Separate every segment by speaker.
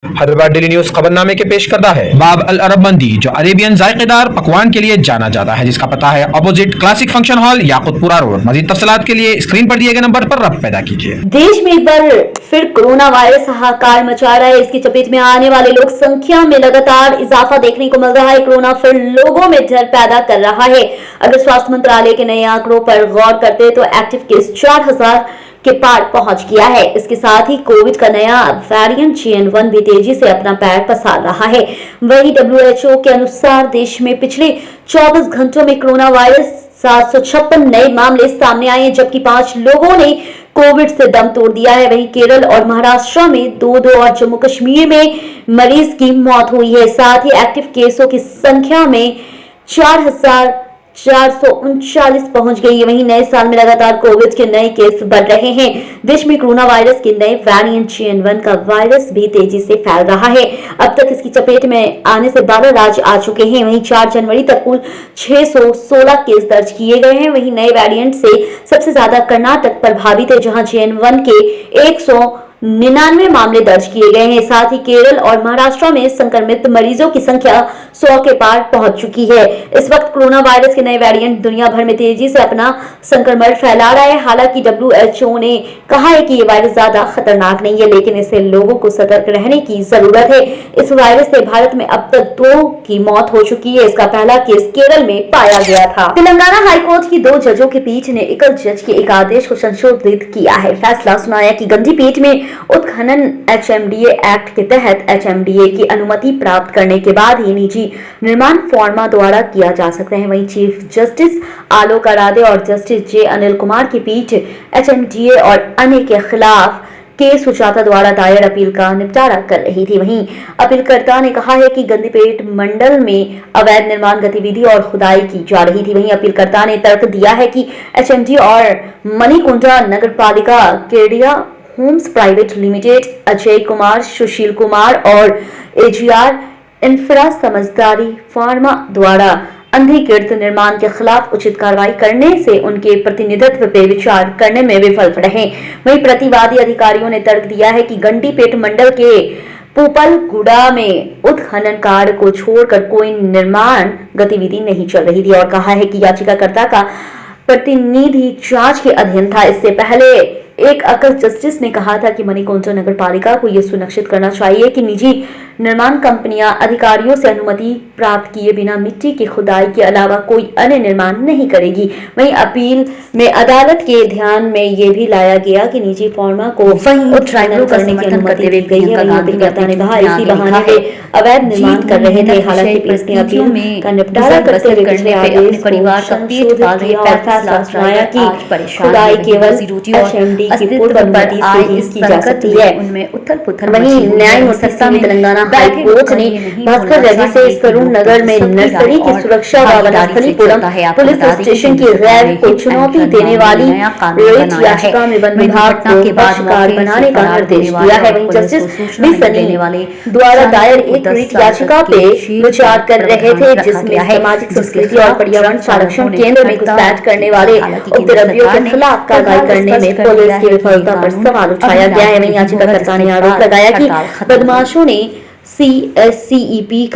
Speaker 1: Hyderabad daily news खबरनामे के पेश करता है बाब अल अरब मंदी, जो अरेबियन जायकेदार पकवान के लिए जाना जाता है, जिसका पता है opposite classic function hall, Yakutpura road. मजीद तफसीलात के लिए स्क्रीन पर दिए गए नंबर पर रब्त पैदा कीजिए।
Speaker 2: देश में एक बार फिर कोरोना वायरस हाहाकार मचा रहा है। इसकी चपेट में आने वाले लोग संख्या में लगातार इजाफा देखने को मिल रहा है। कोरोना फिर लोगों में डर पैदा कर रहा है। अगर स्वास्थ्य मंत्रालय के नए आंकड़ों पर गौर करते तो एक्टिव केस 4000 के पार पहुंच गया है। इसके साथ ही कोविड का नया वेरिएंट JN1 भी तेजी से अपना पैर पसार रहा है। वहीं WHO के अनुसार देश में पिछले 24 घंटों में कोरोना वायरस 756 नए मामले सामने आए, जबकि 5 लोगों ने कोविड से दम तोड़ दिया है। वहीं केरल और महाराष्ट्र में 2-2 और जम्मू कश्मीर में मरीज की मौत हुई है। साथ ही एक्टिव केसों की संख्या में 4439 पहुंच गई है। वहीं नए साल में लगातार कोविड के नए केस बढ़ रहे हैं। देश में कोरोना वायरस के नए वेरिएंट JN1 का वायरस भी तेजी से फैल रहा है। अब तक इसकी चपेट में आने से 12 राज्य आ चुके हैं। वहीं 4 जनवरी तक कुल 616 केस दर्ज किए गए हैं। वहीं नए वेरिएंट से सबसे ज्यादा कर्नाटक प्रभावित है, जहां JN1 के 199 मामले दर्ज किए गए हैं। साथ ही केरल और महाराष्ट्र में संक्रमित मरीजों की संख्या 100 के पार पहुंच चुकी है। इस वक्त कोरोना वायरस के नए वेरिएंट दुनिया भर में तेजी से अपना संक्रमण फैला रहा है। हालांकि WHO ने कहा है कि ये वायरस ज्यादा खतरनाक नहीं है, लेकिन इससे लोगों को सतर्क रहने की जरूरत है। इस वायरस से भारत में अब तक 2 की मौत हो चुकी है। इसका पहला केस केरल में पाया गया था। तेलंगाना हाईकोर्ट की 2 जजों की पीठ ने एकल जज के एक आदेश को संशोधित किया है। फैसला सुनाया कि गंदी पीठ में उत्खनन HMDA एक्ट के तहत HMDA की अनुमति प्राप्त करने के बाद ही निजी निर्माण फॉर्मा द्वारा किया जा सकता है। वहीं चीफ जस्टिस आलोक आराधे और जस्टिस J अनिल कुमार की पीठ HMDA और अन्य के खिलाफ के सुजाता द्वारा दायर अपील का निपटारा कर रही थी। वहीं अपीलकर्ता ने कहा है कि गंदीपेट मंडल में अवैध निर्माण गतिविधि और खुदाई की जा रही थी। वहीं अपीलकर्ता ने तर्क दिया है कि HMD और मणिकुंडा नगरपालिका Kedia homes private limited, Ajay Kumar, Sushil Kumar और AGR इंफ्रा समझदारी फार्मा द्वारा अनधिकृत निर्माण के खिलाफ उचित कार्रवाई करने से उनके प्रतिनिधित्व पे विचार करने में विफल रहे। वहीं प्रतिवादी अधिकारियों ने तर्क दिया है कि गंडीपेट मंडल के पूपलगुड़ा में उत्खनन कार्य को छोड़कर कोई निर्माण गतिविधि नहीं चल रही थी और कहा है कि याचिकाकर्ता का प्रतिनिधि जांच के अधीन था। इससे पहले एक एकल जस्टिस ने कहा था कि मणिकुंज नगर पालिका को यह सुनिश्चित करना चाहिए कि निजी निर्माण कंपनियां अधिकारियों से अनुमति प्राप्त किए बिना मिट्टी की खुदाई के अलावा कोई अन्य निर्माण नहीं करेगी। वहीं अपील में अदालत के ध्यान में यह भी लाया गया कि निजी फॉर्मा को उत्खनन करने की अनुमति दी गई है। अपीलकर्ता ने कहा इसी बहाने वे अवैध निर्माण कर रहे थे। हालांकि पीठ ने अपील का निपटारा करते हुए पिछले आदेश परिवार का फैसला सुनाया कि खुदाई केवल HMD की पूर्व अनुमति से ही की जा सकती है। वहीं न्यायमूर्ति तेलंगाना हाईकोर्ट ने भास्कर रेड्डी से करुण नगर में नर्सरी की सुरक्षा व वनस्थलीपुरम पुलिस स्टेशन की गैर को चुनौती देने वाली रेट याचिका में वन विभाग को पक्षकार बनाने का निर्देश दिया है। वहीं जस्टिस बी सनी द्वारा दायर एक रिट याचिका पे विचार कर रहे थे, जिसमें सामाजिक संस्कृति और पर्यावरण संरक्षण केंद्र में घुसपैठ करने वाले उपद्रवियों के खिलाफ कार्रवाई करने में पुलिस की विफलता पर सवाल उठाया गया है। वहीं याचिकाकर्ता ने आरोप लगाया कि बदमाशों ने CSCEP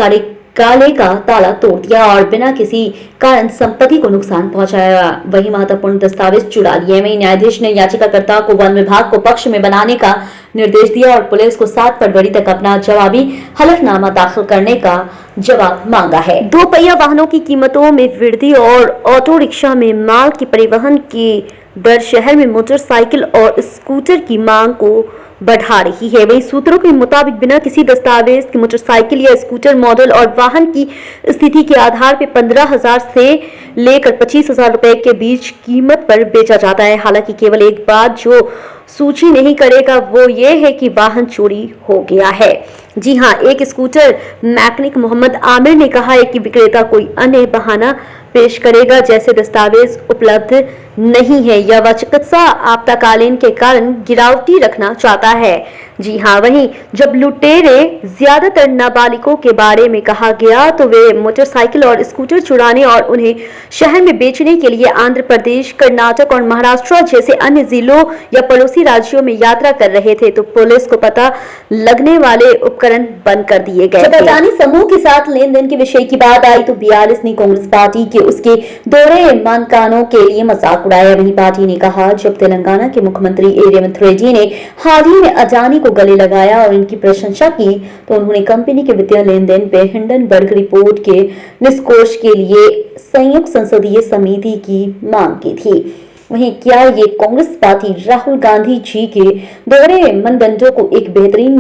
Speaker 2: काले का ताला तोड़ दिया और बिना किसी कारण संपत्ति को नुकसान पहुंचाया। वही महत्वपूर्ण दस्तावेज चुरा लिए। वहीं न्यायाधीश ने याचिकाकर्ता को वन विभाग को पक्ष में बनाने का निर्देश दिया और पुलिस को 7 फरवरी तक अपना जवाबी हलफनामा दाखिल करने का जवाब मांगा है। 2 पहिया वाहनों की कीमतों में वृद्धि और ऑटो रिक्शा में माल की परिवहन की दर शहर में मोटरसाइकिल और स्कूटर की मांग को बढ़ा रही है। वही सूत्रों के मुताबिक बिना किसी दस्तावेज की मोटरसाइकिल या स्कूटर मॉडल और वाहन की स्थिति के आधार पर 15,000 से लेकर 25,000 रुपए के बीच कीमत पर बेचा जाता है। हालांकि केवल एक बात जो सूची नहीं करेगा वो ये है कि वाहन चोरी हो गया है। जी हां, एक स्कूटर मैकेनिक मोहम्मद आमिर ने कहा है कि विक्रेता कोई अन्य बहाना पेश करेगा, जैसे दस्तावेज उपलब्ध नहीं है या वह चिकित्सा आपातकालीन के कारण गिरावटी रखना चाहता है। जी हाँ, वहीं जब लुटेरे ज्यादातर नाबालिगों के बारे में कहा गया तो वे मोटरसाइकिल और स्कूटर चुराने और उन्हें शहर में बेचने के लिए आंध्र प्रदेश, कर्नाटक और महाराष्ट्र जैसे अन्य जिलों या पड़ोसी राज्यों में यात्रा कर रहे थे, तो पुलिस को पता लगने वाले उपकरण बंद कर दिए गए। जब अडानी समूह के साथ लेन देन के विषय की बात आई तो BRS ने कांग्रेस पार्टी के उसके दोहरे मानकानों के लिए मजाक उड़ाया। वहीं पार्टी ने कहा, जब तेलंगाना के मुख्यमंत्री रेवंत रेड्डी ने हाल ही में अडानी को गले लगाया और इनकी प्रशंसा की तो उन्होंने कंपनी के वित्तीय लेन देन पे हिंडनबर्ग रिपोर्ट के निष्कर्ष के लिए संयुक्त संसदीय समिति की मांग की थी। वहीं क्या ये कांग्रेस पार्टी राहुल गांधी जी के दोहरे मानदंडों को एक बेहतरीन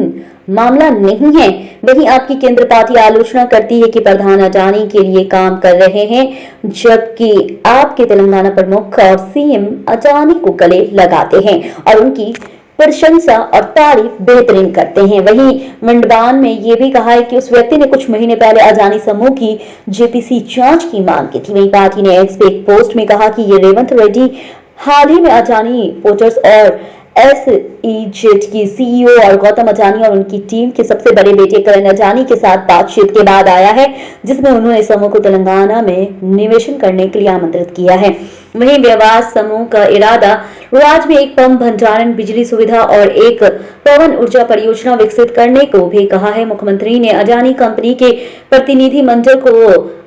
Speaker 2: मामला नहीं है? वहीं आपकी केंद्र पार्टी आलोचना करती है कि प्रधान अडानी के लिए काम कर रहे हैं, जबकि आपके तेलंगाना प्रमुख और CM अडानी को गले लगाते हैं और उनकी प्रशंसा और तारीफ बेहतरीन करते हैं। वहीं मंडवान में ये भी कहा है कि उस व्यक्ति ने कुछ महीने पहले अडानी समूह की JPC जांच की मांग की थी। वहीं पार्टी ने एक्स पे एक पोस्ट में कहा कि ये रेवंत रेड्डी हाल ही में अडानी पोर्ट्स और SEZ की CEO और गौतम अडानी और उनकी टीम के सबसे बड़े बेटे करण अडानी के साथ बातचीत के बाद आया है, जिसमें उन्होंने समूह को तेलंगाना में निवेशन करने के लिए आमंत्रित किया है। वहीं व्यवसाय समूह का इरादा राज्य में एक पंप भंडारण, बिजली सुविधा और एक पवन ऊर्जा परियोजना विकसित करने को भी कहा है। मुख्यमंत्री ने अडानी कंपनी के प्रतिनिधि मंडल को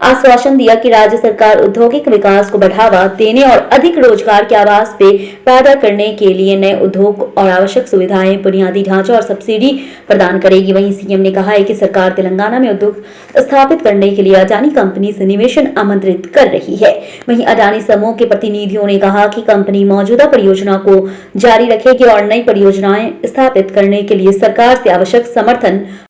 Speaker 2: आश्वासन दिया कि राज्य सरकार औद्योगिक विकास को बढ़ावा देने और अधिक रोजगार के आवास पे पैदा करने के लिए नए उद्योग और आवश्यक सुविधाएं, बुनियादी ढांचा और सब्सिडी प्रदान करेगी। वहीं CM ने कहा है कि सरकार तेलंगाना में उद्योग स्थापित करने के लिए अडानी कंपनी से निवेशन आमंत्रित कर रही है। वहीं अडानी समूह के प्रतिनिधियों ने कहा कि कंपनी मौजूदा परियोजना को जारी रखेगी और नई परियोजनाएं स्थापित करने के लिए सरकार से आवश्यक समर्थन